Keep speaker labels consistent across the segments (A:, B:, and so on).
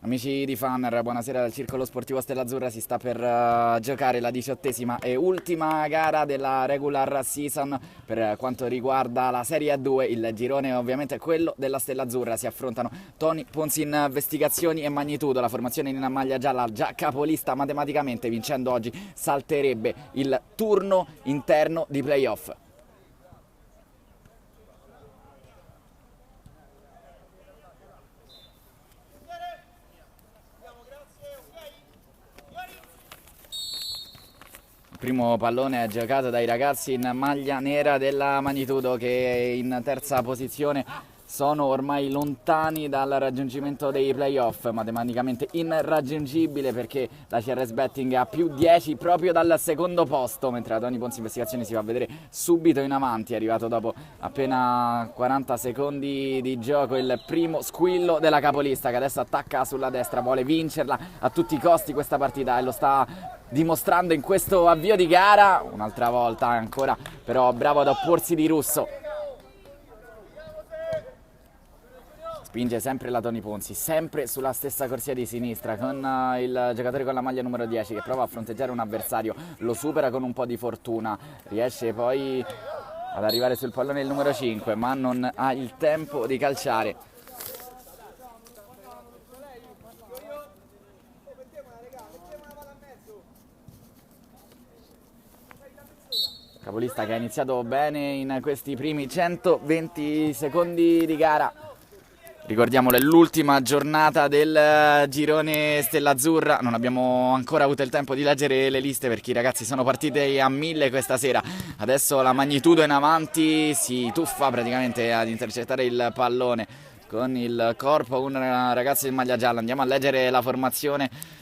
A: Amici di Funner, buonasera dal Circolo Sportivo Stella Azzurra. Si sta per giocare la 18ª e ultima gara della regular season per quanto riguarda la Serie A2. Il girone ovviamente è quello della Stella Azzurra. Si affrontano Tony Ponzi Investigazioni e Magnitudo. La formazione in maglia gialla, già capolista matematicamente, vincendo oggi salterebbe il turno interno di playoff. Primo pallone è giocato dai ragazzi in maglia nera della Magnitudo, che in terza posizione sono ormai lontani dal raggiungimento dei playoff, matematicamente irraggiungibile perché la CRS Betting ha più 10 proprio dal secondo posto, mentre la Tony Ponzi Investigazioni si va a vedere subito in avanti. È arrivato dopo appena 40 secondi di gioco il primo squillo della capolista, che adesso attacca sulla destra, vuole vincerla a tutti i costi questa partita e lo sta dimostrando in questo avvio di gara. Un'altra volta ancora però bravo ad opporsi Di Russo. Spinge sempre la Tony Ponzi, sempre sulla stessa corsia di sinistra, con il giocatore con la maglia numero 10 che prova a fronteggiare un avversario, lo supera con un po' di fortuna, riesce poi ad arrivare sul pallone il numero 5, ma non ha il tempo di calciare. Capolista che ha iniziato bene in questi primi 120 secondi di gara. Ricordiamolo, è l'ultima giornata del girone Stella Azzurra. Non abbiamo ancora avuto il tempo di leggere le liste perché i ragazzi sono partiti a 1000 questa sera. Adesso la Magnitudo in avanti, si tuffa praticamente ad intercettare il pallone con il corpo un ragazzo in maglia gialla. Andiamo a leggere la formazione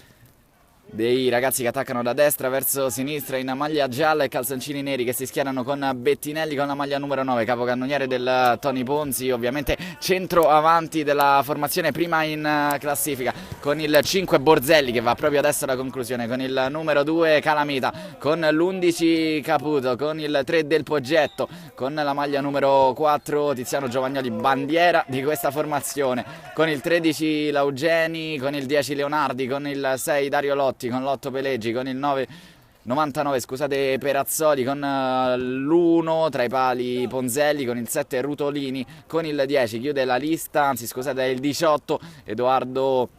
A: dei ragazzi che attaccano da destra verso sinistra in maglia gialla e calzoncini neri, che si schierano con Bettinelli con la maglia numero 9, capocannoniere del Tony Ponzi, ovviamente centro avanti della formazione prima in classifica, con il 5 Borzelli che va proprio adesso alla conclusione, con il numero 2 Calamita, con l'11 Caputo, con il 3 Del Poggetto, con la maglia numero 4 Tiziano Giovagnoli, bandiera di questa formazione, con il 13 Laugeni, con il 10 Leonardi, con il 6 Dario Lotti, con l'8 Pelleggi, con il 99 scusate Perazzoli, con l'1 tra i pali Ponzelli, con il 7 Rutolini, con il 10 chiude la lista, anzi scusate, è il 18 Edoardo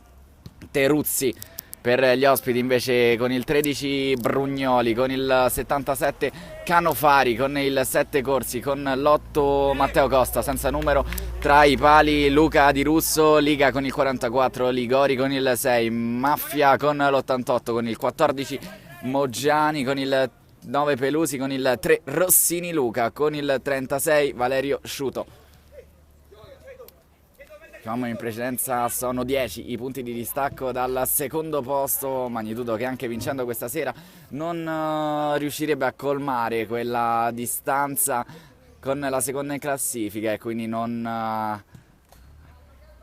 A: Teruzzi. Per gli ospiti invece con il 13 Brugnoli, con il 77 Canofari, con il 7 Corsi, con l'8 Matteo Costa, senza numero tra i pali Luca Di Russo, Liga con il 44, Ligori con il 6, Maffia con l'88, con il 14 Moggiani, con il 9 Pelusi, con il 3 Rossini Luca, con il 36 Valerio Sciuto. Diciamo in precedenza sono 10 i punti di distacco dal secondo posto. Magnitudo che anche vincendo questa sera non riuscirebbe a colmare quella distanza con la seconda in classifica e quindi non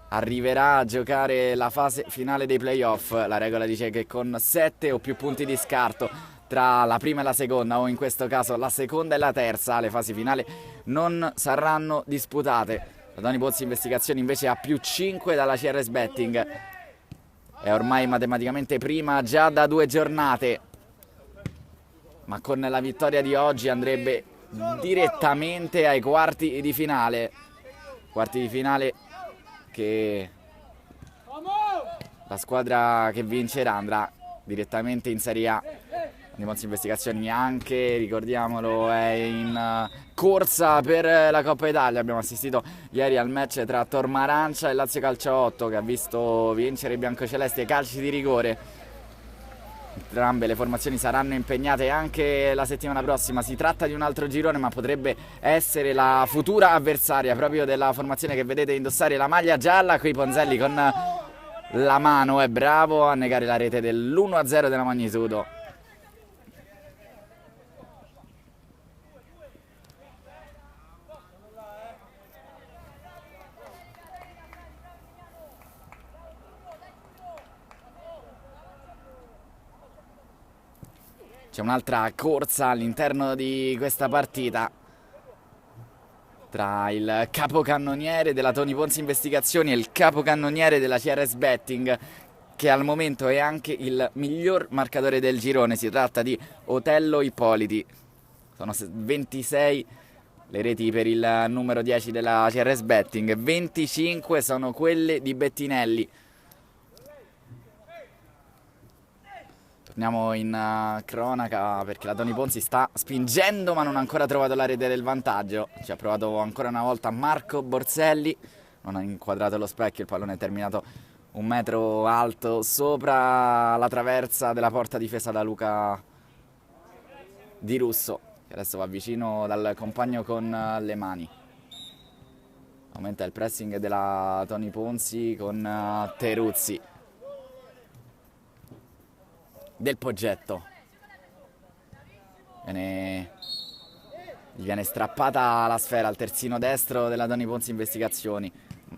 A: arriverà a giocare la fase finale dei playoff. La regola dice che con 7 o più punti di scarto tra la prima e la seconda, o in questo caso la seconda e la terza, le fasi finali non saranno disputate. La Tony Ponzi Investigazioni invece ha più 5 dalla CRS Betting, è ormai matematicamente prima già da 2 giornate, ma con la vittoria di oggi andrebbe direttamente ai quarti di finale che la squadra che vincerà andrà direttamente in Serie A. Di Ponzi Investigazioni anche, ricordiamolo, è in corsa per la Coppa Italia. Abbiamo assistito ieri al match tra Tormarancia e Lazio Calcio 8 che ha visto vincere i biancocelesti ai calci di rigore. Entrambe le formazioni saranno impegnate anche la settimana prossima. Si tratta di un altro girone, ma potrebbe essere la futura avversaria proprio della formazione che vedete indossare la maglia gialla. Qui Ponzelli con la mano è bravo a negare la rete dell'1-0 della Magnitudo. C'è un'altra corsa all'interno di questa partita tra il capocannoniere della Tony Ponzi Investigazioni e il capocannoniere della CRS Betting, che al momento è anche il miglior marcatore del girone. Si tratta di Otello Ippoliti. Sono 26 le reti per il numero 10 della CRS Betting, 25 sono quelle di Bettinelli. Torniamo in cronaca perché la Toni Ponzi sta spingendo ma non ha ancora trovato la rete del vantaggio. Ci ha provato ancora una volta Marco Borselli, non ha inquadrato lo specchio, il pallone è terminato un metro alto sopra la traversa della porta difesa da Luca Di Russo, che adesso va vicino dal compagno con le mani. Aumenta il pressing della Toni Ponzi con Teruzzi. Del Poggetto. Gli viene strappata la sfera al terzino destro della Toni Ponzi Investigazioni.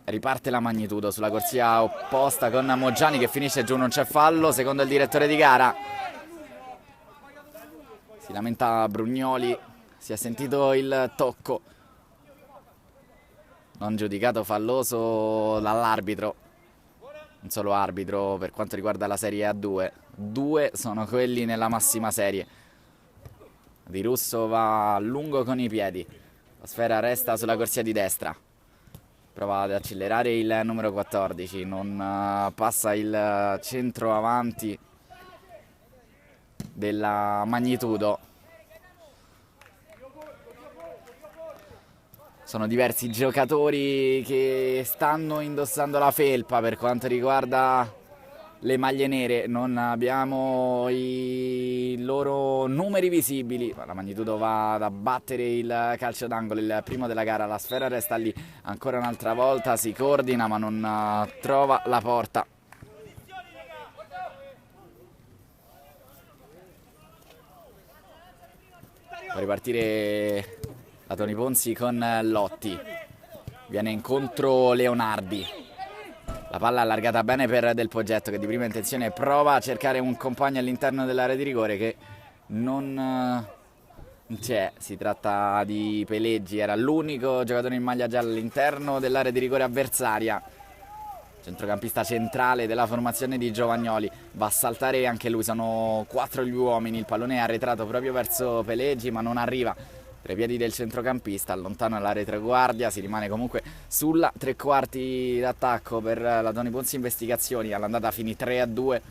A: Riparte la Magnitudo sulla corsia opposta con Moggiani che finisce giù, non c'è fallo, secondo il direttore di gara. Si lamenta Brugnoli, si è sentito il tocco. Non giudicato falloso dall'arbitro. Un solo arbitro per quanto riguarda la Serie A2. 2 sono quelli nella massima serie. Di Russo va a lungo con i piedi. La sfera resta sulla corsia di destra. Prova ad accelerare il numero 14. Non passa il centro avanti della Magnitudo. Sono diversi giocatori che stanno indossando la felpa per quanto riguarda le maglie nere. Non abbiamo i loro numeri visibili. La Magnitudo va ad abbattere il calcio d'angolo, il primo della gara. La sfera resta lì ancora un'altra volta, si coordina ma non trova la porta. Può ripartire la Toni Ponzi con Lotti. Viene incontro Leonardi. La palla allargata bene per Del Poggetto che di prima intenzione prova a cercare un compagno all'interno dell'area di rigore che non c'è. Si tratta di Peleggi, era l'unico giocatore in maglia gialla all'interno dell'area di rigore avversaria. Centrocampista centrale della formazione di Giovagnoli. Va a saltare anche lui, sono 4 gli uomini. Il pallone è arretrato proprio verso Peleggi ma non arriva tra i piedi del centrocampista, allontano la retroguardia. Si rimane comunque sulla tre quarti d'attacco per la Toni Ponzi Investigazioni. All'andata finì 3-2,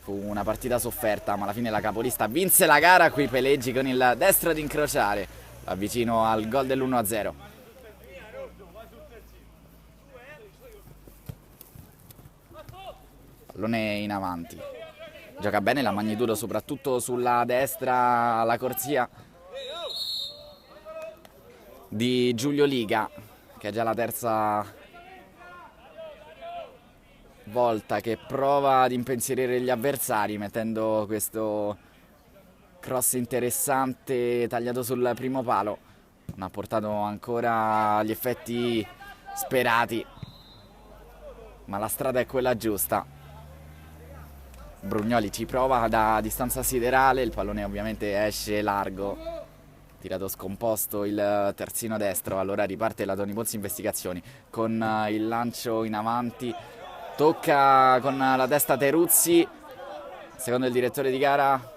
A: fu una partita sofferta ma alla fine la capolista vinse la gara. Qui Peleggi con il destro ad incrociare, va vicino al gol dell'1-0. Pallone in avanti, gioca bene la Magnitudo soprattutto sulla destra, la corsia di Giulio Liga, che è già la terza volta che prova ad impensierire gli avversari mettendo questo cross interessante tagliato sul primo palo. Non ha portato ancora gli effetti sperati ma la strada è quella giusta. Brugnoli ci prova da distanza siderale, il pallone ovviamente esce largo, tirato scomposto il terzino destro. Allora riparte la Toni Ponzi Investigazioni con il lancio in avanti, tocca con la testa Teruzzi. Secondo il direttore di gara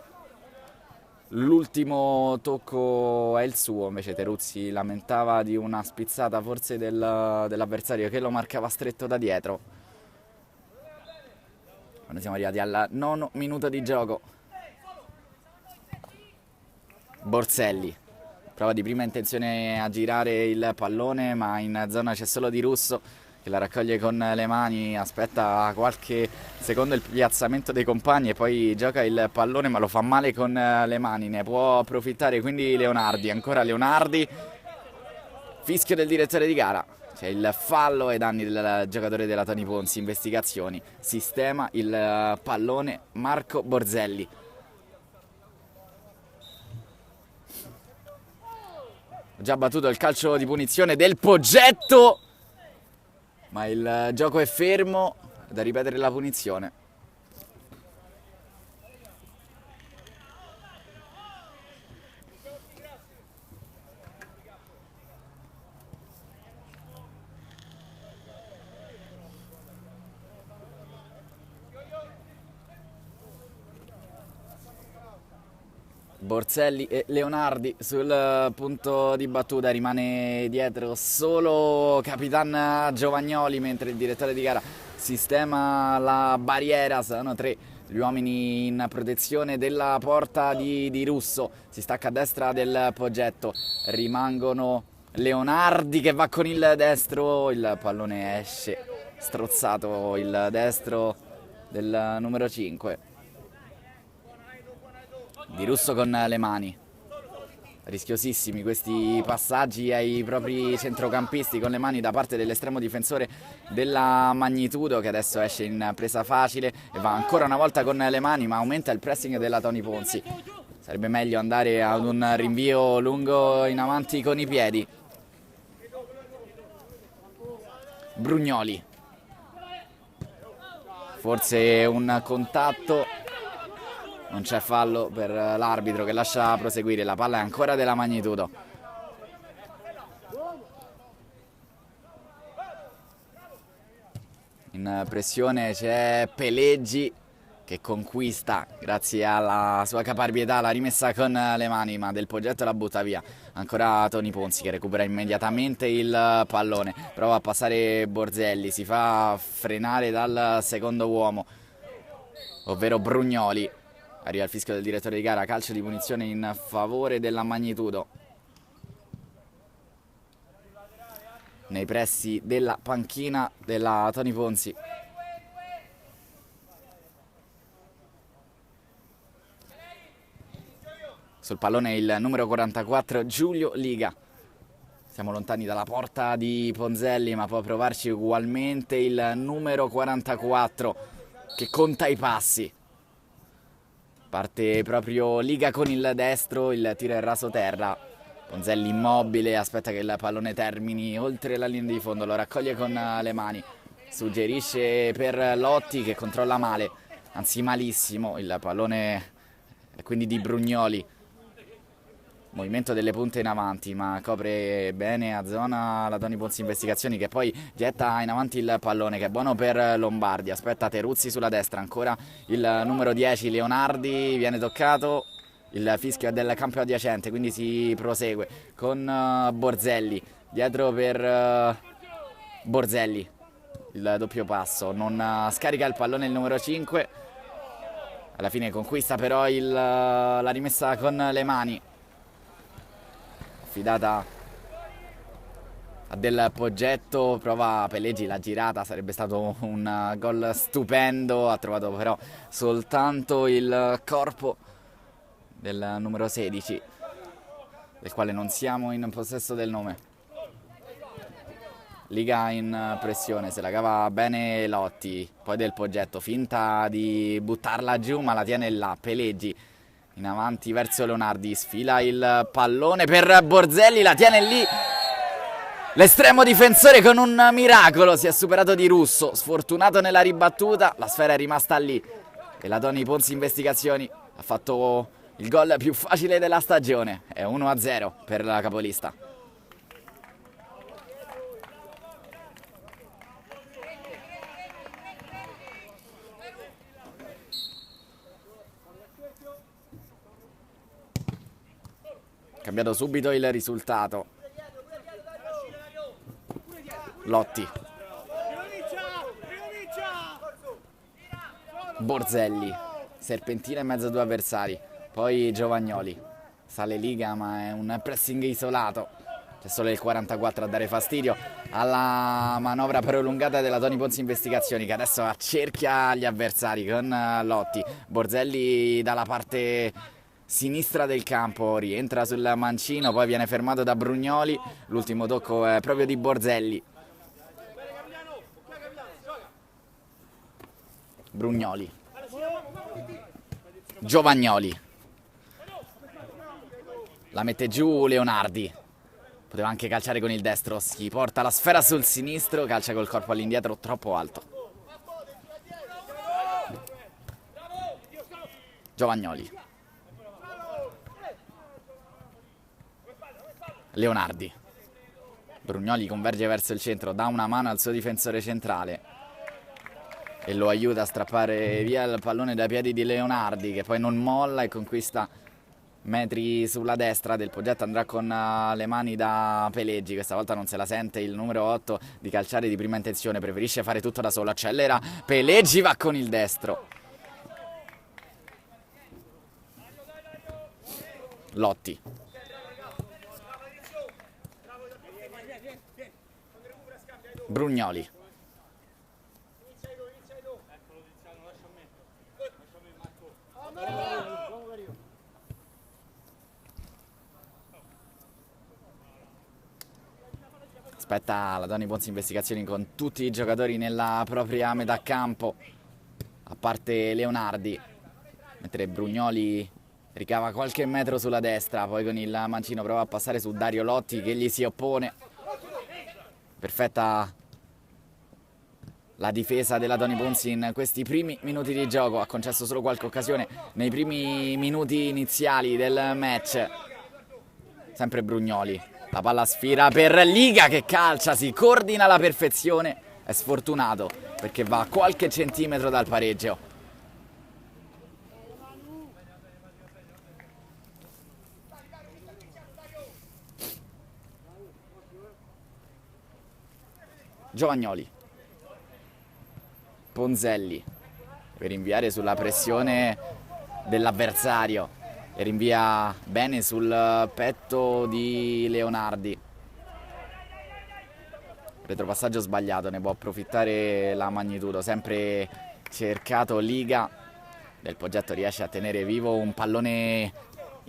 A: l'ultimo tocco è il suo, invece Teruzzi lamentava di una spizzata forse dell'avversario che lo marcava stretto da dietro. Quando siamo arrivati al 9° minuto di gioco, Borselli prova di prima intenzione a girare il pallone ma in zona c'è solo Di Russo che la raccoglie con le mani, aspetta qualche secondo il piazzamento dei compagni e poi gioca il pallone ma lo fa male con le mani. Ne può approfittare quindi Leonardi, ancora Leonardi, fischio del direttore di gara. C'è il fallo ai danni del giocatore della Toni Ponzi Investigazioni. Sistema il pallone Marco Borselli. Ho già battuto il calcio di punizione del Poggetto, ma il gioco è fermo, da ripetere la punizione. Borzelli e Leonardi sul punto di battuta, rimane dietro solo Capitan Giovagnoli, mentre il direttore di gara sistema la barriera. Sono 3 gli uomini in protezione della porta di Russo, si stacca a destra del Poggetto, rimangono Leonardi che va con il destro, il pallone esce, strozzato il destro del numero 5. Di Russo con le mani, rischiosissimi questi passaggi ai propri centrocampisti con le mani da parte dell'estremo difensore della Magnitudo, che adesso esce in presa facile e va ancora una volta con le mani, ma aumenta il pressing della Toni Ponzi. Sarebbe meglio andare ad un rinvio lungo in avanti con i piedi. Brugnoli, forse un contatto, non c'è fallo per l'arbitro che lascia proseguire, la palla è ancora della Magnitudo. In pressione c'è Peleggi che conquista grazie alla sua caparbietà la rimessa con le mani, ma del Poggetto la butta via. Ancora Toni Ponzi che recupera immediatamente il pallone, prova a passare Borzelli, si fa frenare dal secondo uomo, ovvero Brugnoli. Arriva il fischio del direttore di gara, calcio di punizione in favore della Magnitudo. Nei pressi della panchina della Toni Ponzi. Sul pallone il numero 44 Giulio Liga. Siamo lontani dalla porta di Ponzelli, ma può provarci ugualmente il numero 44 che conta i passi. Parte proprio Liga con il destro, il tiro è raso terra. Ponzelli immobile, aspetta che il pallone termini oltre la linea di fondo, lo raccoglie con le mani. Suggerisce per Lotti che controlla male, anzi malissimo, il pallone è quindi di Brugnoli. Movimento delle punte in avanti, ma copre bene a zona la Toni Ponzi Investigazioni, che poi getta in avanti il pallone, che è buono per Lombardi. Aspetta Teruzzi sulla destra, ancora il numero 10 Leonardi, viene toccato, il fischio è del campo adiacente, quindi si prosegue con Borzelli dietro per Borzelli, il doppio passo, non scarica il pallone il numero 5, alla fine conquista però la rimessa con le mani, affidata a del Poggetto. Prova Peleggi la girata, sarebbe stato un gol stupendo, ha trovato però soltanto il corpo del numero 16, del quale non siamo in possesso del nome. Liga in pressione, se la cava bene Lotti, poi del Poggetto, finta di buttarla giù ma la tiene là, Peleggi in avanti verso Leonardi, sfila il pallone per Borzelli, la tiene lì l'estremo difensore con un miracolo, si è superato di Russo, sfortunato nella ribattuta, la sfera è rimasta lì e la Toni Ponzi Investigazioni ha fatto il gol più facile della stagione, è 1-0 per la capolista. Cambiato subito il risultato. Lotti, Borzelli, serpentina in mezzo a due avversari, poi Giovagnoli, sale Liga ma è un pressing isolato, c'è solo il 44 a dare fastidio alla manovra prolungata della Toni Ponzi Investigazioni, che adesso accerchia gli avversari con Lotti. Borzelli dalla parte sinistra del campo, rientra sul mancino, poi viene fermato da Brugnoli, l'ultimo tocco è proprio di Borzelli. Brugnoli, Giovagnoli, la mette giù Leonardi, poteva anche calciare con il destro, si porta la sfera sul sinistro, calcia col corpo all'indietro troppo alto. Giovagnoli, Leonardi, Brugnoli converge verso il centro, dà una mano al suo difensore centrale e lo aiuta a strappare via il pallone dai piedi di Leonardi, che poi non molla e conquista metri sulla destra. Del Poggetto andrà con le mani da Peleggi, questa volta non se la sente il numero 8 di calciare di prima intenzione, preferisce fare tutto da solo, accelera Peleggi, va con il destro. Lotti. Brugnoli. Aspetta la Tony Ponzi Investigazioni con tutti i giocatori nella propria metà campo, a parte Leonardi, mentre Brugnoli ricava qualche metro sulla destra, poi con il mancino prova a passare su Dario Lotti che gli si oppone. Perfetta la difesa della Tony Ponzi in questi primi minuti di gioco, ha concesso solo qualche occasione nei primi minuti iniziali del match. Sempre Brugnoli, la palla sfira per Liga che calcia, si coordina alla perfezione, è sfortunato perché va a qualche centimetro dal pareggio. Giovagnoli. Ponzelli per rinviare sulla pressione dell'avversario e rinvia bene sul petto di Leonardi. Retropassaggio sbagliato, ne può approfittare la Magnitudo, sempre cercato Liga. Del Poggetto riesce a tenere vivo un pallone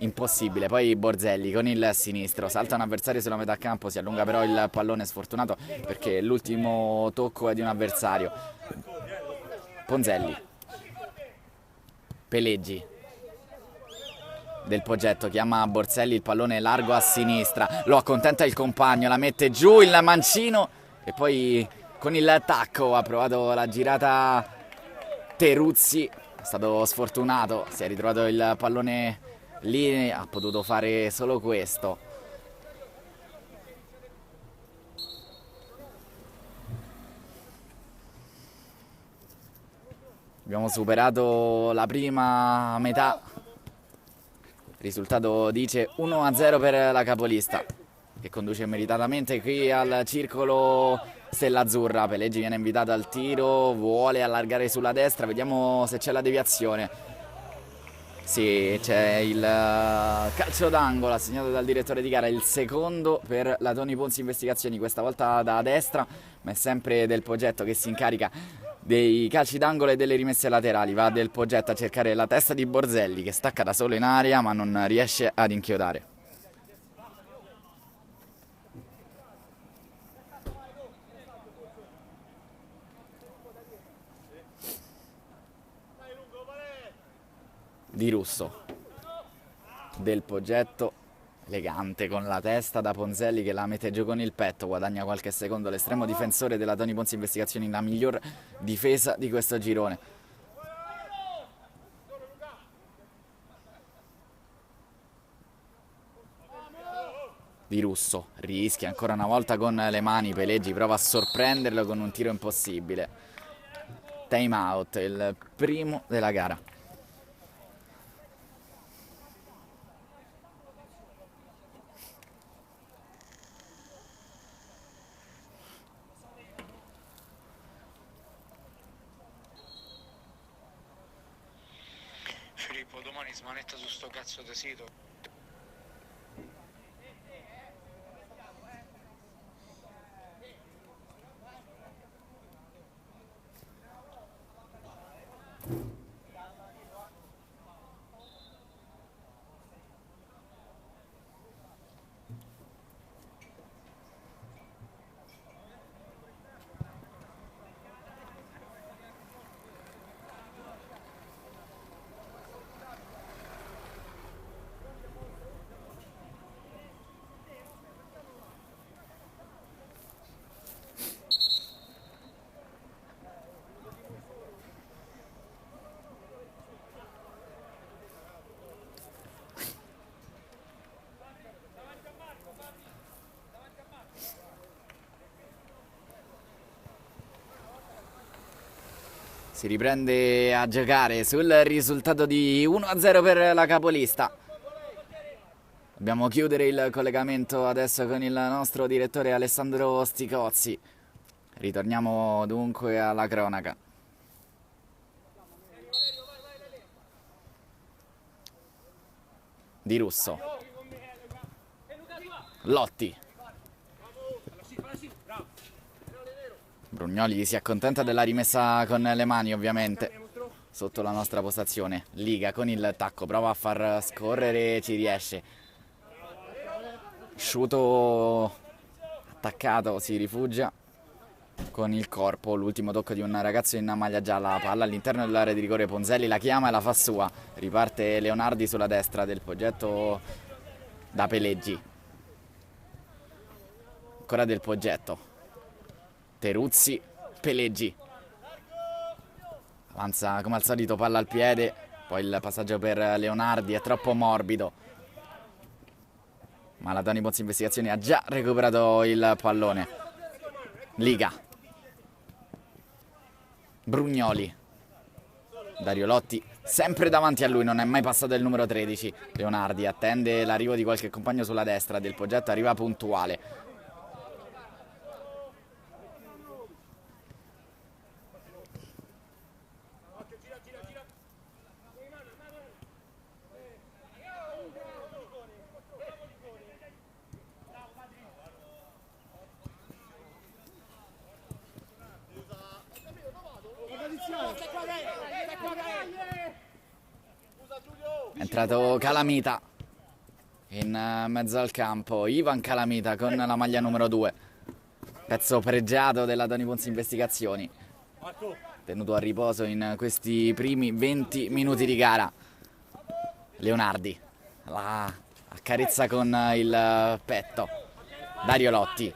A: impossibile, poi Borzelli con il sinistro salta un avversario sulla metà campo, si allunga però il pallone, sfortunato perché l'ultimo tocco è di un avversario. Ponzelli, Peleggi, Del Poggetto chiama Borzelli, il pallone largo a sinistra, lo accontenta il compagno, la mette giù il mancino e poi con il tacco ha provato la girata Teruzzi, è stato sfortunato, si è ritrovato il pallone lì, ha potuto fare solo questo. Abbiamo superato la prima metà, il risultato dice 1-0 per la capolista, che conduce meritatamente qui al circolo Stella Azzurra. Peleggi viene invitato al tiro, vuole allargare sulla destra, vediamo se c'è la deviazione. Sì, c'è il calcio d'angolo assegnato dal direttore di gara, il secondo per la Tony Ponzi Investigazioni, questa volta da destra, ma è sempre Del Poggetto che si incarica dei calci d'angolo e delle rimesse laterali. Va Del Poggetto a cercare la testa di Borzelli che stacca da solo in aria ma non riesce ad inchiodare. Di Russo, Del Poggetto elegante con la testa da Ponzelli che la mette giù con il petto, guadagna qualche secondo l'estremo difensore della Tony Ponzi Investigazioni, la miglior difesa di questo girone. Di Russo rischia ancora una volta con le mani, Peleggi prova a sorprenderlo con un tiro impossibile. Time out, il primo della gara.
B: Filippo, domani smanetta su sto cazzo di sito.
A: Si riprende a giocare sul risultato di 1-0 per la capolista. Dobbiamo chiudere il collegamento adesso con il nostro direttore Alessandro Sticozzi. Ritorniamo dunque alla cronaca. Di Russo. Lotti. Brugnoli si accontenta della rimessa con le mani, ovviamente, sotto la nostra postazione. Liga con il tacco, prova a far scorrere, ci riesce. Sciuto attaccato, si rifugia con il corpo. L'ultimo tocco di un ragazzo in maglia gialla, palla all'interno dell'area di rigore. Ponzelli la chiama e la fa sua. Riparte Leonardi sulla destra del Poggetto da Peleggi. Ancora del Poggetto. Teruzzi, Peleggi. Avanza come al solito, palla al piede. Poi il passaggio per Leonardi è troppo morbido. Ma la Tony Pozzi Investigazioni ha già recuperato il pallone. Liga. Brugnoli. Dario Lotti sempre davanti a lui, non è mai passato il numero 13. Leonardi attende l'arrivo di qualche compagno sulla destra del Poggetto, arriva puntuale. È entrato Calamita in mezzo al campo. Ivan Calamita con la maglia numero 2. Pezzo pregiato della Tony Ponzi Investigazioni. Tenuto a riposo in questi primi 20 minuti di gara. Leonardi la accarezza con il petto. Dario Lotti.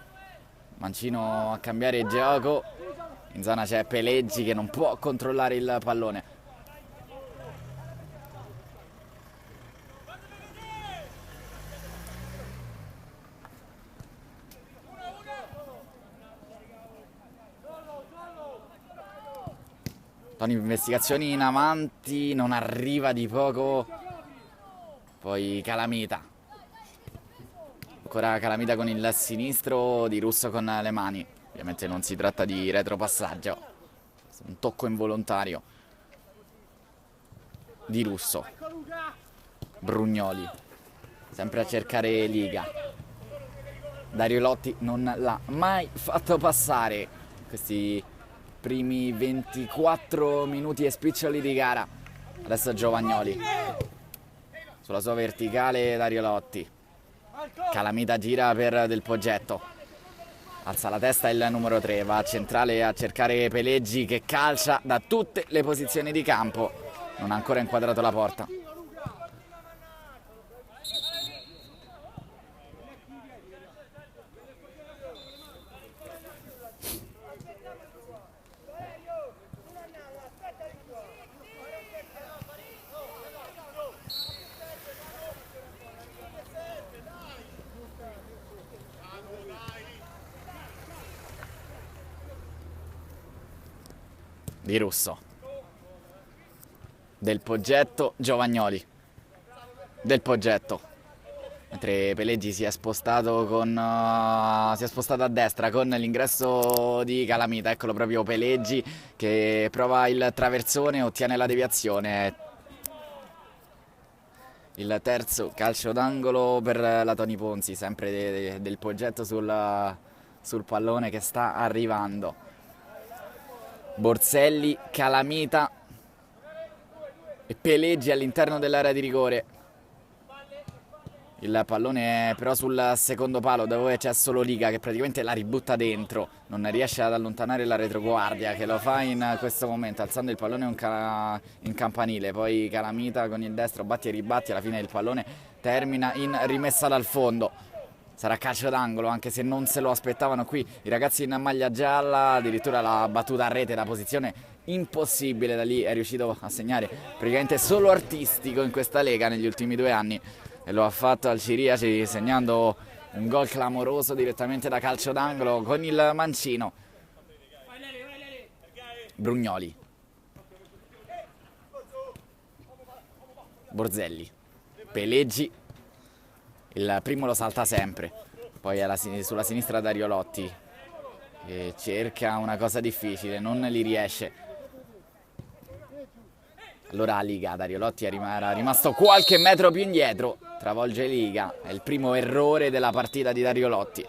A: Mancino a cambiare gioco. In zona c'è Peleggi che non può controllare il pallone. Tony Investigazioni in avanti, non arriva di poco. Poi Calamita. Ancora Calamita con il sinistro, Di Russo con le mani. Ovviamente non si tratta di retropassaggio. Un tocco involontario. Di Russo. Brugnoli. Sempre a cercare Liga. Dario Lotti non l'ha mai fatto passare. Questi primi 24 minuti e spiccioli di gara. Adesso Giovagnoli. Sulla sua verticale Dario Lotti. Calamita gira per Del Poggetto. Alza la testa il numero 3. Va a centrale a cercare Peleggi che calcia da tutte le posizioni di campo. Non ha ancora inquadrato la porta. Di Russo. Del Poggetto, Giovagnoli. Del Poggetto. Mentre Peleggi si è spostato si è spostato a destra con l'ingresso di Calamita. Eccolo proprio Peleggi che prova il traversone, ottiene la deviazione. Il terzo calcio d'angolo per la Tony Ponzi, sempre del Poggetto sul pallone che sta arrivando. Borselli, Calamita e Peleggi all'interno dell'area di rigore. Il pallone è però sul secondo palo dove c'è solo Liga che praticamente la ributta dentro. Non riesce ad allontanare la retroguardia che lo fa in questo momento alzando il pallone in campanile. Poi Calamita con il destro batti e ribatti. Alla fine il pallone termina in rimessa dal fondo. Sarà calcio d'angolo anche se non se lo aspettavano qui i ragazzi in maglia gialla. Addirittura la battuta a rete da posizione impossibile. Da lì è riuscito a segnare praticamente solo artistico in questa lega negli ultimi 2 anni. E lo ha fatto al Ciriaci segnando un gol clamoroso direttamente da calcio d'angolo con il mancino. Brugnoli. Borzelli. Peleggi. Il primo lo salta sempre. Poi sulla sinistra Dario Lotti, che cerca una cosa difficile, non li riesce. Allora Liga, Dario Lotti era rimasto qualche metro più indietro, travolge Liga, è il primo errore della partita di Dario Lotti.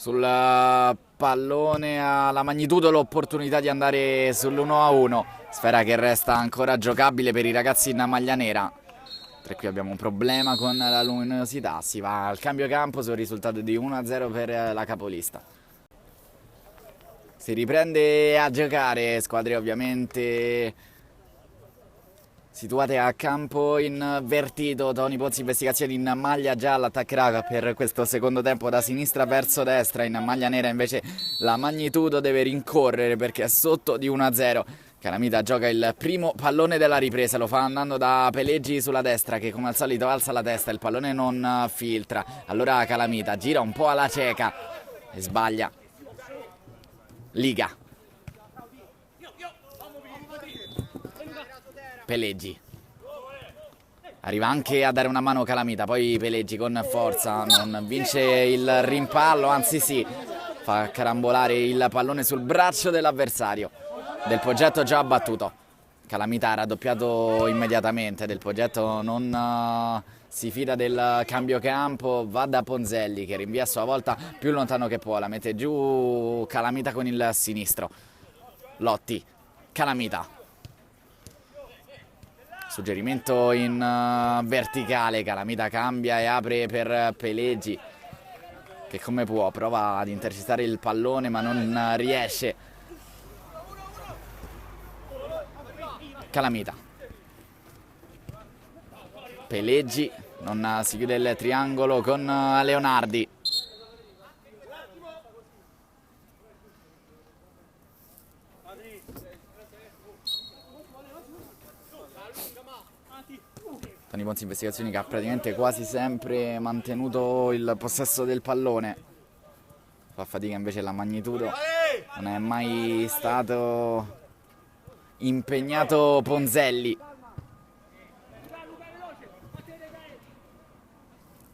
A: Sul pallone ha la Magnitudo l'opportunità di andare sull'1-1. Sfera che resta ancora giocabile per i ragazzi in maglia nera. E qui abbiamo un problema con la luminosità. Si va al cambio campo sul risultato di 1-0 per la capolista. Si riprende a giocare, squadre ovviamente situate a campo invertito. Tony Pozzi investigazioni in maglia gialla, attaccherà per questo secondo tempo da sinistra verso destra. In maglia nera invece la Magnitudo deve rincorrere perché è sotto di 1-0. Calamita gioca il primo pallone della ripresa, lo fa andando da Peleggi sulla destra che come al solito alza la testa, il pallone non filtra. Allora Calamita gira un po' alla cieca e sbaglia. Liga. Peleggi arriva anche a dare una mano Calamita, poi Peleggi con forza non vince il rimpallo, anzi sì, fa carambolare il pallone sul braccio dell'avversario. Del Poggetto già battuto. Calamita ha raddoppiato immediatamente, Del Poggetto non si fida del cambio campo, va da Ponzelli che rinvia a sua volta più lontano che può, la mette giù Calamita con il sinistro. Lotti, Calamita. Suggerimento in verticale, Calamita cambia e apre per Peleggi che come può prova ad intercettare il pallone ma non riesce. Calamita. Peleggi non si chiude il triangolo con Leonardi. Tony Pozzi investigazioni che ha praticamente quasi sempre mantenuto il possesso del pallone. Fa fatica invece la Magnitudo, non è mai stato impegnato Ponzelli.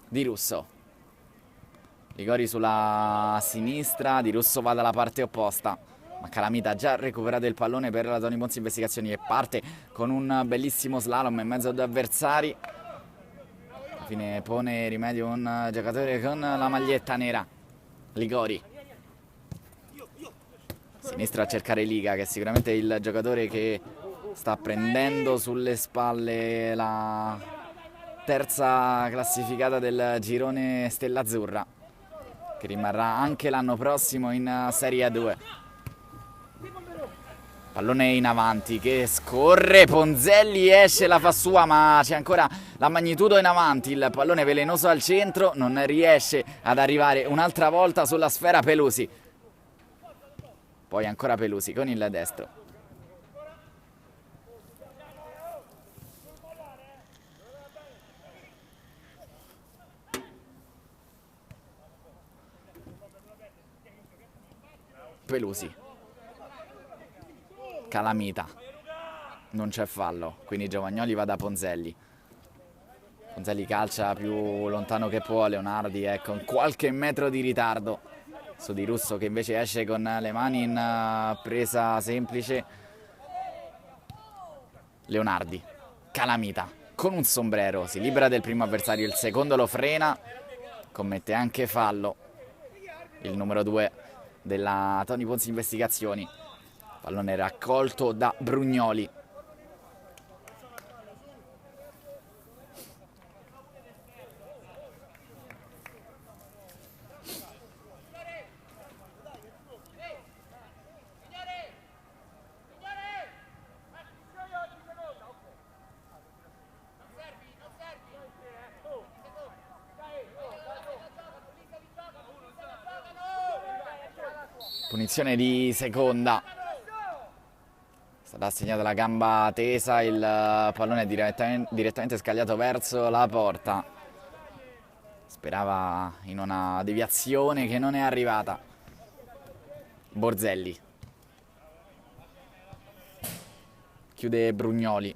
A: Di Russo. Ligori sulla sinistra, Di Russo va dalla parte opposta. Ma Calamita ha già recuperato il pallone per la Tony Pozzi investigazioni e parte con un bellissimo slalom in mezzo ad avversari. Alla fine pone rimedio un giocatore con la maglietta nera. Ligori. Sinistra a cercare Liga, che è sicuramente il giocatore che sta prendendo sulle spalle la terza classificata del girone Stella Azzurra, che rimarrà anche l'anno prossimo in Serie A2. Pallone in avanti che scorre, Ponzelli esce, la fa sua, ma c'è ancora la Magnitudo in avanti. Il pallone velenoso al centro, non riesce ad arrivare un'altra volta sulla sfera Pelusi. Poi ancora Pelusi con il destro. Pelusi. Calamita. Non c'è fallo, quindi Giovagnoli va da Ponzelli. Ponzelli calcia più lontano che può, Leonardi è con qualche metro di ritardo su Di Russo che invece esce con le mani in presa semplice. Leonardi. Calamita con un sombrero si libera del primo avversario, il secondo lo frena, commette anche fallo il numero 2 della Tony Pozzi investigazioni. Pallone raccolto da Brugnoli. Punizione di seconda. È stata assegnata la gamba tesa, il pallone è direttamente scagliato verso la porta. Sperava in una deviazione che non è arrivata. Borzelli. Chiude Brugnoli,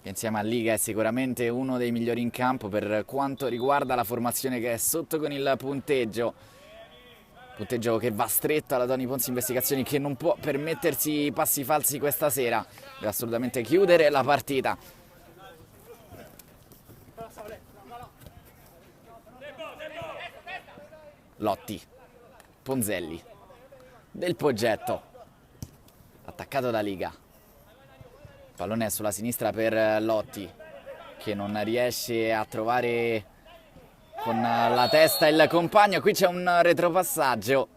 A: che insieme a Liga è sicuramente uno dei migliori in campo per quanto riguarda la formazione che è sotto con il punteggio. Punteggio che va stretto alla Tony Ponzi Investigazioni, che non può permettersi passi falsi questa sera. Deve assolutamente chiudere la partita. Lotti. Ponzelli. Del Poggetto. Attaccato da Liga. Pallone è sulla sinistra per Lotti, che non riesce a trovare con la testa il compagno. Qui c'è un retropassaggio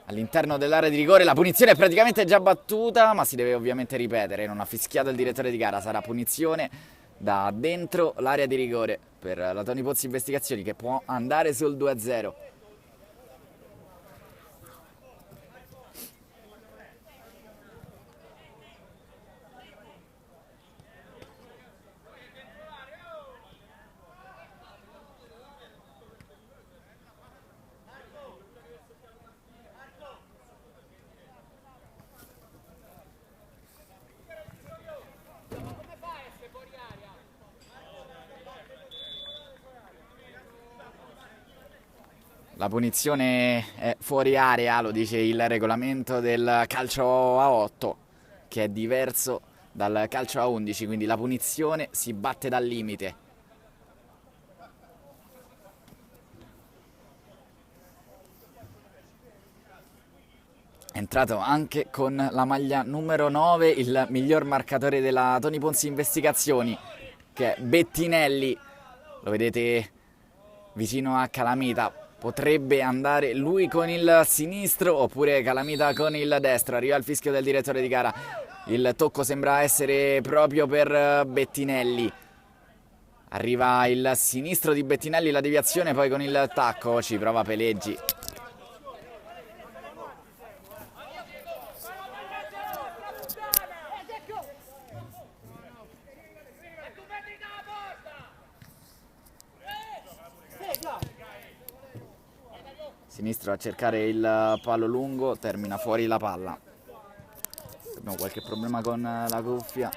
A: all'interno dell'area di rigore. La punizione è praticamente già battuta, ma si deve ovviamente ripetere. Non ha fischiato il direttore di gara. Sarà punizione da dentro l'area di rigore per la Tony Ponzi Investigazioni, che può andare sul 2-0. La punizione è fuori area, lo dice il regolamento del calcio a 8, che è diverso dal calcio a 11, quindi la punizione si batte dal limite. È entrato anche con la maglia numero 9 il miglior marcatore della Tony Ponzi Investigazioni, che è Bettinelli. Lo vedete vicino a Calamita. Potrebbe andare lui con il sinistro oppure Calamita con il destro. Arriva il fischio del direttore di gara. Il tocco sembra essere proprio per Bettinelli. Arriva il sinistro di Bettinelli, la deviazione poi con il tacco. Ci prova Peleggi. Sinistro a cercare il palo lungo, termina fuori la palla. Abbiamo qualche problema con la cuffia.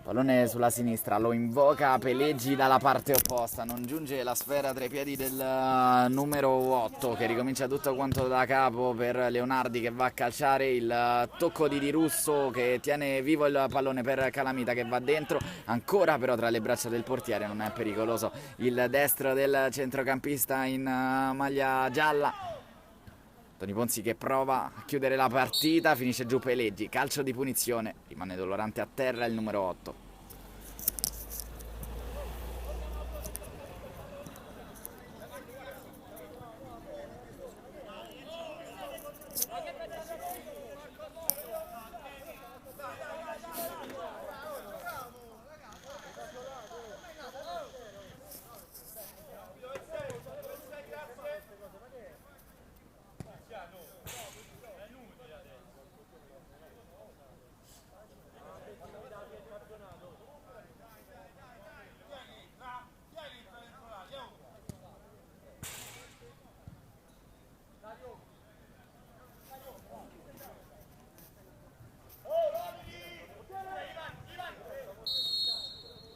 A: Pallone sulla sinistra, lo invoca Peleggi dalla parte opposta, non giunge la sfera tra i piedi del numero 8, che ricomincia tutto quanto da capo per Leonardi, che va a calciare. Il tocco di Di Russo che tiene vivo il pallone per Calamita, che va dentro, ancora però tra le braccia del portiere, non è pericoloso il destro del centrocampista in maglia gialla. Tony Ponzi che prova a chiudere la partita, finisce giù Peleggi, calcio di punizione, rimane dolorante a terra il numero 8.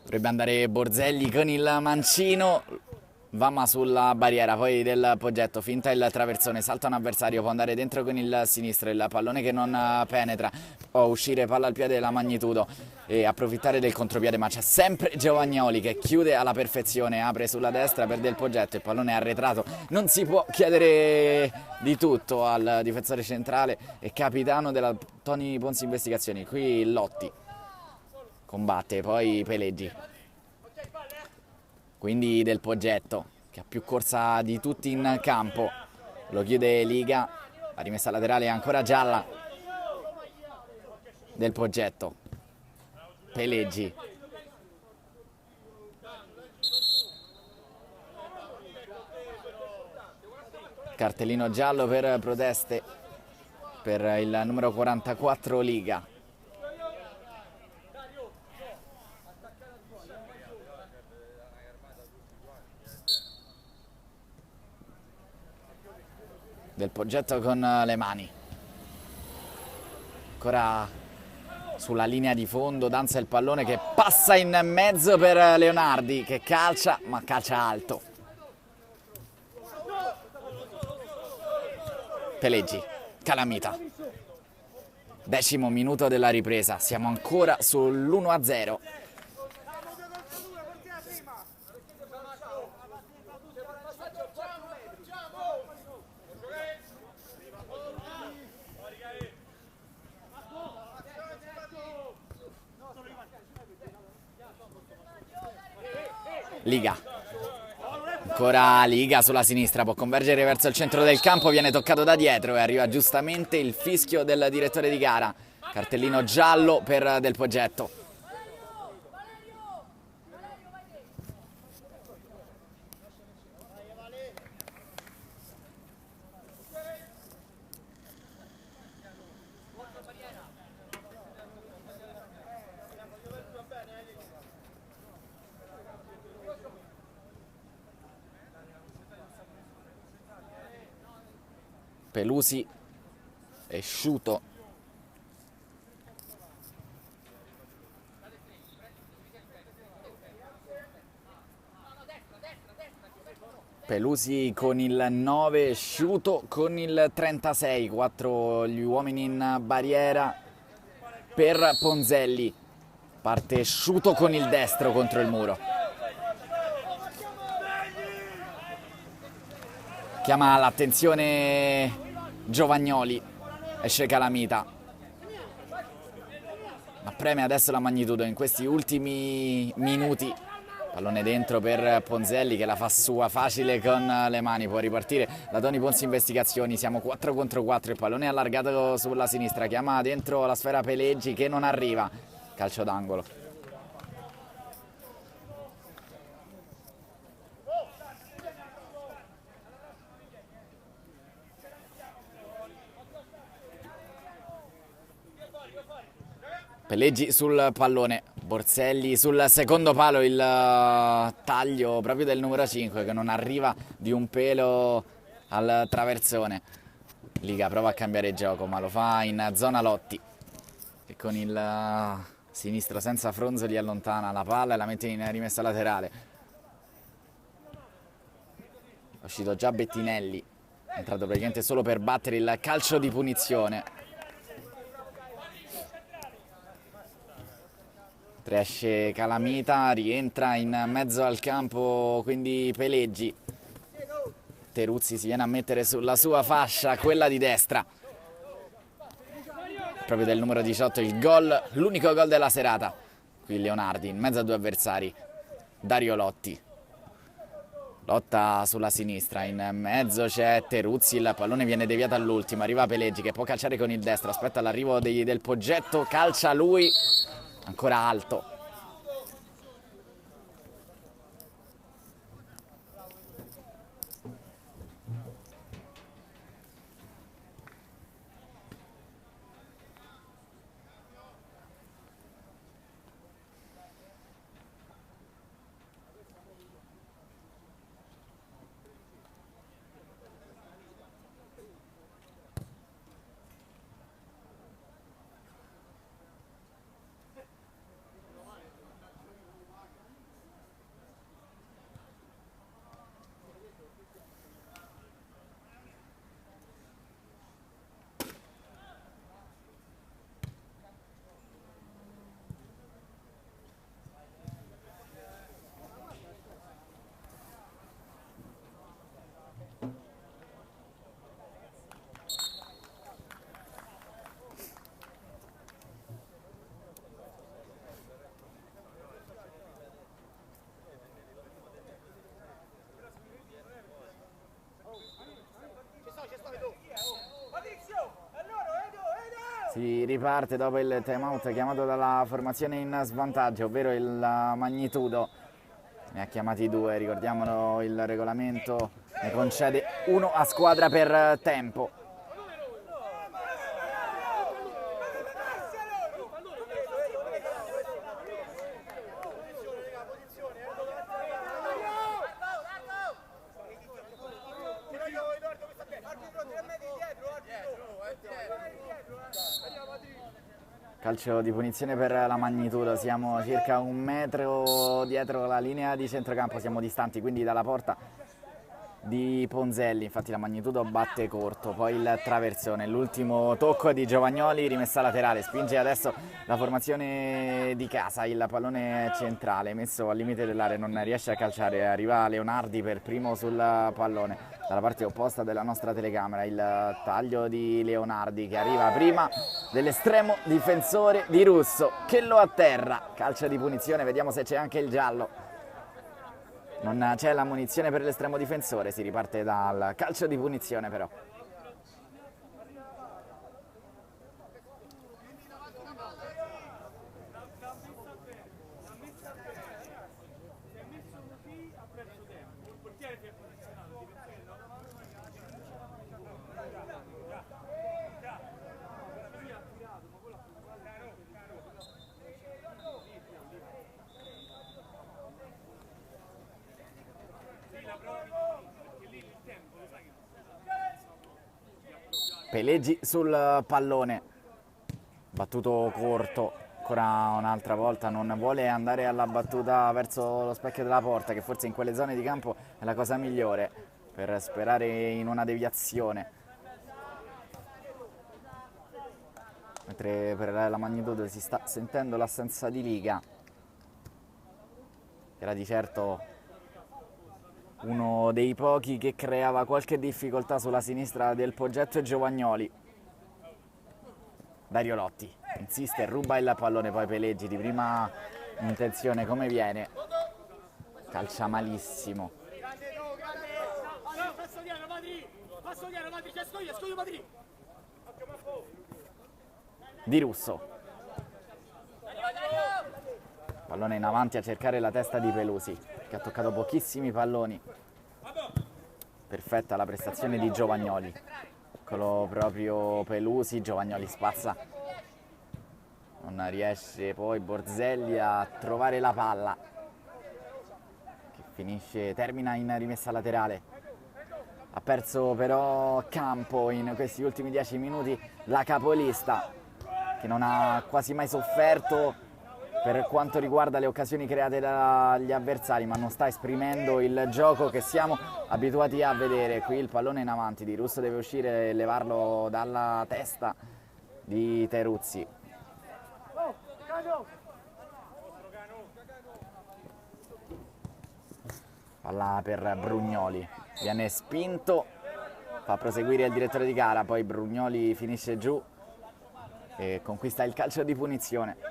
A: Dovrebbe andare Borzelli con il mancino, va ma sulla barriera poi del Poggetto, finta il traversone, salta un avversario, può andare dentro con il sinistro, il pallone che non penetra, può uscire palla al piede della Magnitudo e approfittare del contropiede, ma c'è sempre Giovagnoli che chiude alla perfezione, apre sulla destra per Del Poggetto, il pallone è arretrato, non si può chiedere di tutto al difensore centrale e capitano della Tony Ponzi Investigazioni. Qui Lotti combatte, poi Peleggi, quindi Del Poggetto che ha più corsa di tutti in campo, lo chiude Liga, la rimessa laterale è ancora gialla. Del Poggetto, Peleggi, cartellino giallo per proteste per il numero 44 Liga. Del Poggetto con le mani, ancora sulla linea di fondo, danza il pallone che passa in mezzo per Leonardi che calcia, ma calcia alto. Peleggi, Calamita, 10° minuto della ripresa, siamo ancora sull'1-0. Liga, ancora Liga sulla sinistra, può convergere verso il centro del campo, viene toccato da dietro e arriva giustamente il fischio del direttore di gara, cartellino giallo per Del Poggetto. Pelusi e Sciuto, Pelusi con il 9, Sciuto con il 36, 4 gli uomini in barriera per Ponzelli, parte Sciuto con il destro contro il muro, chiama l'attenzione Giovagnoli, esce Calamita, ma preme adesso la magnitudo in questi ultimi minuti. Pallone dentro per Ponzelli che la fa sua facile con le mani, può ripartire la Tony Ponzi Investigazioni, siamo 4 contro 4, il pallone è allargato sulla sinistra, chiama dentro la sfera Peleggi che non arriva, calcio d'angolo. Peleggi sul pallone, Borselli sul secondo palo, il taglio proprio del numero 5 che non arriva di un pelo al traversone. Liga prova a cambiare gioco ma lo fa in zona Lotti e con il sinistro senza Fronzoli allontana la palla e la mette in rimessa laterale. È uscito già Bettinelli, è entrato praticamente solo per battere il calcio di punizione. Esce Calamita, rientra in mezzo al campo quindi Peleggi, Teruzzi si viene a mettere sulla sua fascia, quella di destra, proprio del numero 18 il gol, l'unico gol della serata. Qui Leonardi in mezzo a due avversari, Dario Lotti, lotta sulla sinistra, in mezzo c'è Teruzzi, il pallone viene deviato all'ultimo, arriva Peleggi che può calciare con il destro, aspetta l'arrivo del Poggetto, calcia lui, ancora alto. Si riparte dopo il time out chiamato dalla formazione in svantaggio, ovvero il Magnitudo. Ne ha chiamati 2, ricordiamolo il regolamento, ne concede 1 a squadra per tempo. Calcio di punizione per la Magnitudo, siamo circa 1 metro dietro la linea di centrocampo, siamo distanti quindi dalla porta di Ponzelli, infatti la Magnitudo batte corto, poi il traversone, l'ultimo tocco di Giovagnoli, rimessa laterale, spinge adesso la formazione di casa, il pallone centrale messo al limite dell'area, non riesce a calciare, arriva Leonardi per primo sul pallone, dalla parte opposta della nostra telecamera, il taglio di Leonardi che arriva prima dell'estremo difensore di Russo che lo atterra, calcio di punizione, vediamo se c'è anche il giallo. Non c'è la munizione per l'estremo difensore, si riparte dal calcio di punizione però. Peleggi sul pallone, battuto corto, ancora un'altra volta non vuole andare alla battuta verso lo specchio della porta, che forse in quelle zone di campo è la cosa migliore per sperare in una deviazione. Mentre per la Magnitudo si sta sentendo l'assenza di Liga, che era di certo uno dei pochi che creava qualche difficoltà sulla sinistra del Poggetto e Giovagnoli. Dario Lotti insiste, ruba il pallone, poi Peleggi di prima intenzione come viene, calcia malissimo. Di Russo, pallone in avanti a cercare la testa di Pelusi, che ha toccato pochissimi palloni. Perfetta la prestazione di Giovagnoli, eccolo proprio Pelusi, Giovagnoli spazza, non riesce poi Borzelli a trovare la palla, che finisce, termina in rimessa laterale. Ha perso però campo in questi ultimi 10 minuti la capolista, che non ha quasi mai sofferto per quanto riguarda le occasioni create dagli avversari, ma non sta esprimendo il gioco che siamo abituati a vedere. Qui il pallone in avanti, Di Russo deve uscire e levarlo dalla testa di Teruzzi. Palla per Brugnoli, viene spinto, fa proseguire il direttore di gara, poi Brugnoli finisce giù e conquista il calcio di punizione.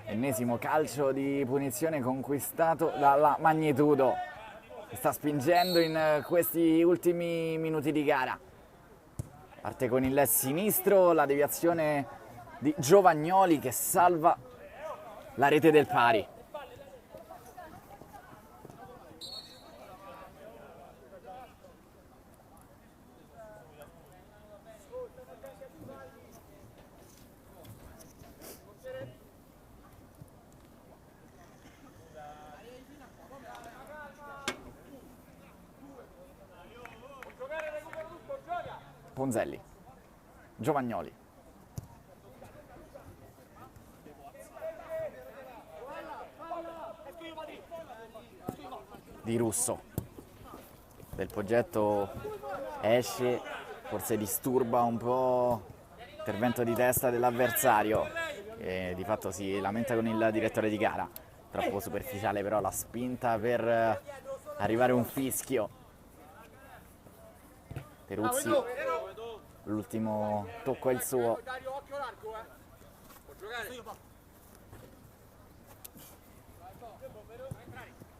A: Ennesimo calcio di punizione conquistato dalla Magnitudo, che sta spingendo in questi ultimi minuti di gara. Parte con il sinistro, la deviazione di Giovagnoli che salva la rete del pari. Ponzelli, Giovagnoli, Di Russo, del Poggetto esce, forse disturba un po' l'intervento di testa dell'avversario e di fatto si lamenta con il direttore di gara, troppo superficiale però la spinta per arrivare a un fischio. Teruzzi, l'ultimo tocco è il suo.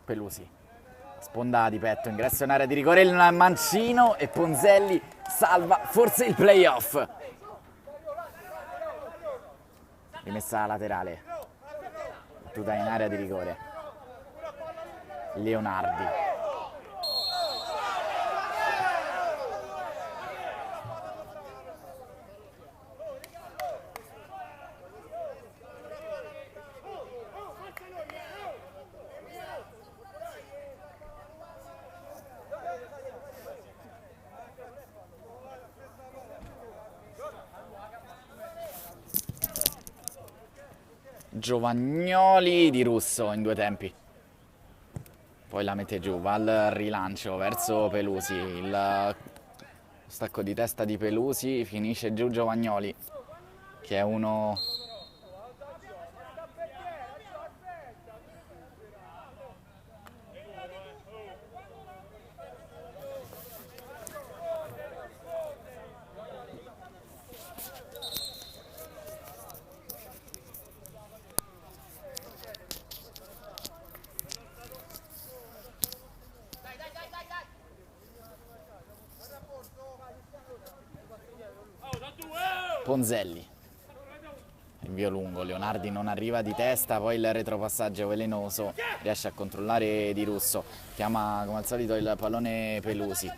A: Pelusi, sponda di petto, ingresso in area di rigore, il mancino e Ponzelli salva forse il playoff. Rimessa laterale, battuta in area di rigore. Leonardi. Giovagnoli di Russo in due tempi. Poi la mette giù, va al rilancio verso Pelusi. Il stacco di testa di Pelusi, finisce giù Giovagnoli, che è uno... Ponzelli, invio lungo, Leonardi non arriva di testa, poi il retropassaggio velenoso, riesce a controllare Di Russo, chiama come al solito il pallone Pelusi,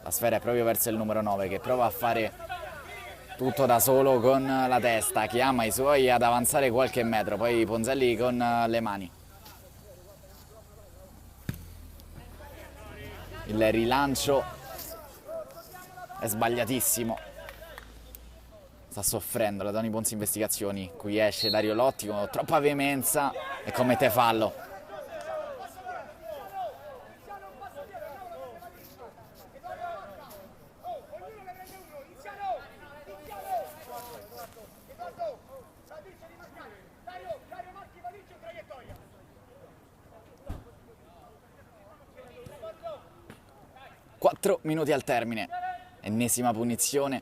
A: la sfera è proprio verso il numero 9 che prova a fare tutto da solo con la testa, chiama i suoi ad avanzare qualche metro, poi Ponzelli con le mani. Il rilancio è sbagliatissimo. Sta soffrendo la Toni Ponzi Investigazioni. Qui esce Dario Lotti con troppa veemenza e commette fallo. Quattro minuti al termine. Ennesima punizione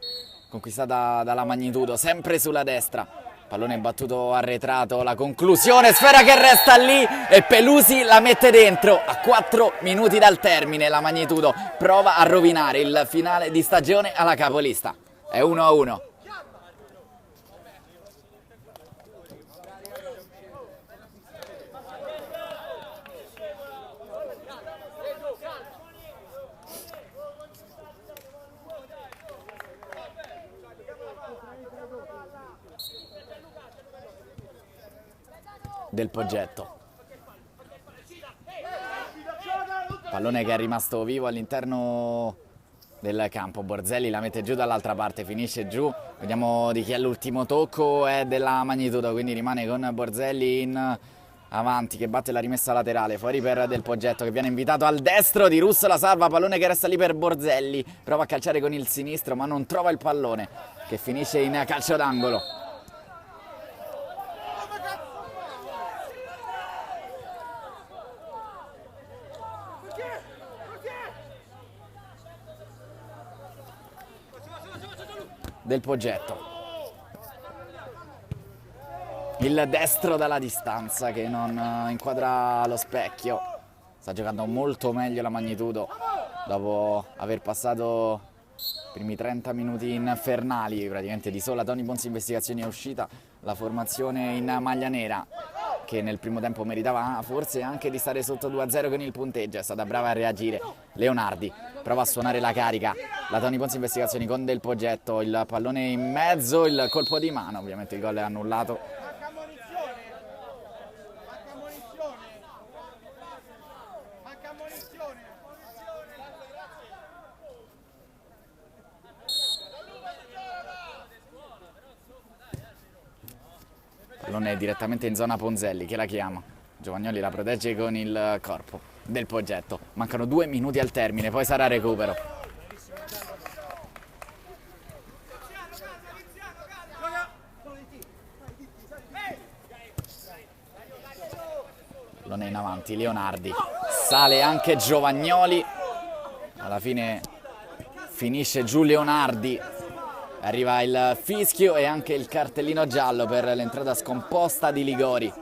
A: conquistata dalla Magnitudo, sempre sulla destra, pallone battuto arretrato, la conclusione, sfera che resta lì e Pelusi la mette dentro. A 4 minuti dal termine la Magnitudo prova a rovinare il finale di stagione alla capolista, è 1-1. Del Poggetto, pallone che è rimasto vivo all'interno del campo, Borzelli la mette giù dall'altra parte, finisce giù, vediamo di chi è l'ultimo tocco, è della Magnitudo, quindi rimane con Borzelli in avanti che batte la rimessa laterale, fuori per Del Poggetto che viene invitato al destro, Di Russo la salva, pallone che resta lì per Borzelli, prova a calciare con il sinistro ma non trova il pallone che finisce in calcio d'angolo. Del Poggetto, il destro dalla distanza che non inquadra lo specchio, sta giocando molto meglio la Magnitudo dopo aver passato i primi 30 minuti infernali, praticamente di sola Toni Ponzi Investigazioni è uscita la formazione in maglia nera che nel primo tempo meritava forse anche di stare sotto 2-0 con il punteggio, è stata brava a reagire. Leonardi prova a suonare la carica, la Toni Ponzi Investigazioni con Del Poggetto, il pallone in mezzo, il colpo di mano, ovviamente il gol è annullato. Pallone direttamente in zona Ponzelli che la chiama, Giovagnoli la protegge con il corpo. Del Poggetto, mancano 2 minuti al termine, poi sarà recupero. Pallone in avanti, Leonardi, sale anche Giovagnoli, alla fine finisce giù Leonardi. Arriva il fischio e anche il cartellino giallo per l'entrata scomposta di Ligori.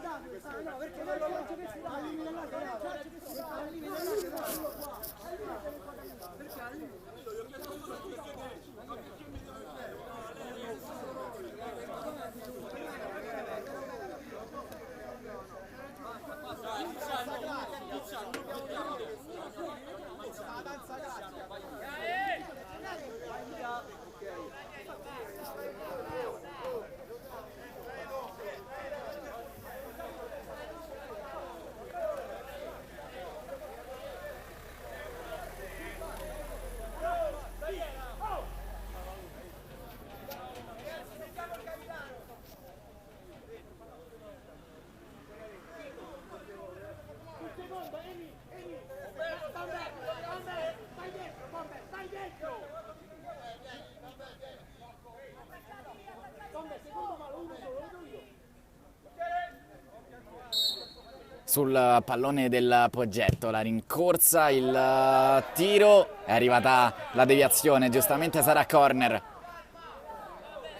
A: Sul pallone del Poggetto, la rincorsa, il tiro, è arrivata la deviazione, giustamente sarà corner.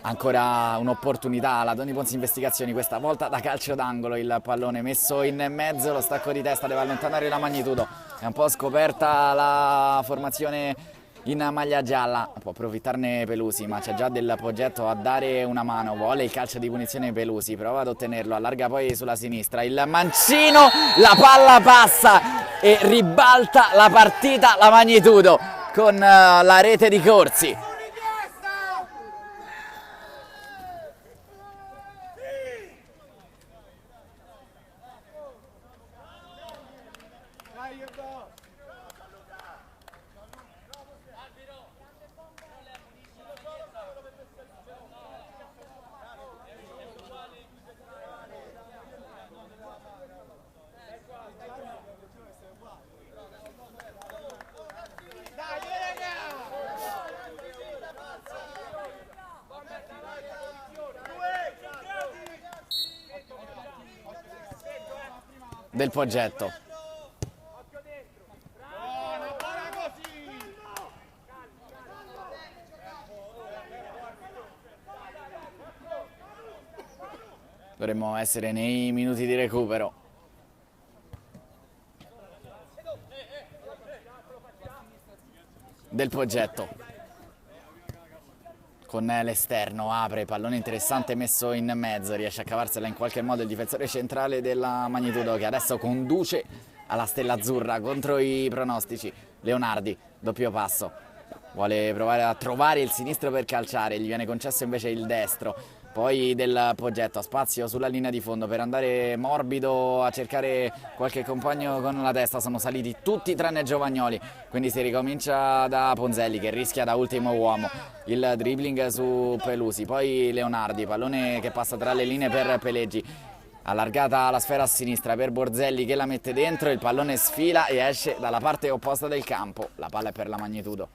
A: Ancora un'opportunità, la Tony Ponzi Investigazioni, questa volta da calcio d'angolo, il pallone messo in mezzo, lo stacco di testa deve allontanare la Magnitudo, è un po' scoperta la formazione in maglia gialla, può approfittarne Pelusi, ma c'è già del Poggetto a dare una mano, vuole il calcio di punizione Pelusi, prova ad ottenerlo, allarga poi sulla sinistra, il mancino, la palla passa e ribalta la partita la Magnitudo con la rete di Corsi. Del Poggetto. Dovremmo essere nei minuti di recupero. Del Poggetto. Con l'esterno, apre, pallone interessante messo in mezzo, riesce a cavarsela in qualche modo il difensore centrale della Magnitudo, che adesso conduce alla Stella Azzurra contro i pronostici. Leonardi, doppio passo, vuole provare a trovare il sinistro per calciare, gli viene concesso invece il destro. Poi del Poggetto, spazio sulla linea di fondo per andare morbido a cercare qualche compagno con la testa, sono saliti tutti tranne Giovagnoli, quindi si ricomincia da Ponzelli che rischia da ultimo uomo, il dribbling su Pelusi, poi Leonardi, pallone che passa tra le linee per Peleggi, allargata la sfera a sinistra per Borzelli che la mette dentro, il pallone sfila e esce dalla parte opposta del campo, la palla è per la Magnitudo.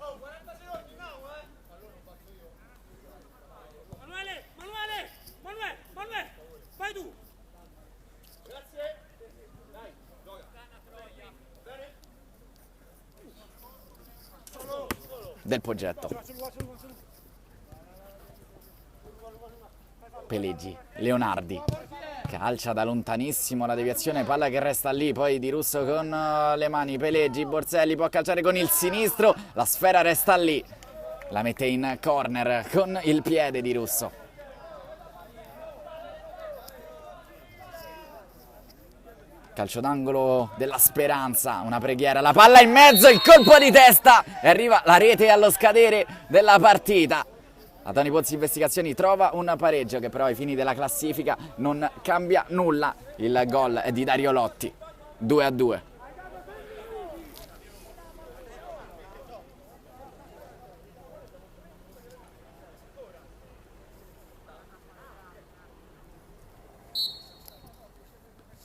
A: Del Poggetto. Peleggi, Leonardi, calcia da lontanissimo la deviazione, palla che resta lì, poi Di Russo con le mani, Peleggi, Borzelli può calciare con il sinistro, la sfera resta lì, la mette in corner con il piede Di Russo. Calcio d'angolo della Speranza, una preghiera, la palla in mezzo, il colpo di testa e arriva la rete allo scadere della partita. La Tony Ponzi Investigazioni trova un pareggio che però ai fini della classifica non cambia nulla. Il gol è di Dario Lotti, 2-2.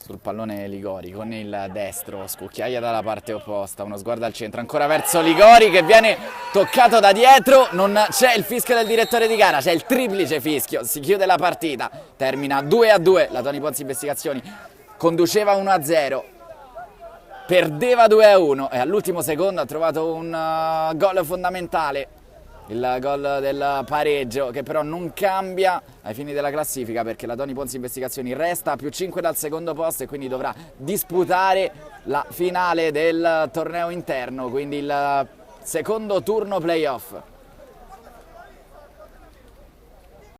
A: Sul pallone Ligori con il destro, scucchiaia dalla parte opposta, uno sguardo al centro, ancora verso Ligori che viene toccato da dietro, non c'è il fischio del direttore di gara, c'è il triplice fischio, si chiude la partita, termina 2-2, la Tony Ponzi Investigazioni conduceva 1-0, perdeva 2-1 e all'ultimo secondo ha trovato un gol fondamentale il gol del pareggio, che però non cambia ai fini della classifica, perché la Tony Ponzi Investigazioni resta a più 5 dal secondo posto e quindi dovrà disputare la finale del torneo interno, quindi il secondo turno playoff.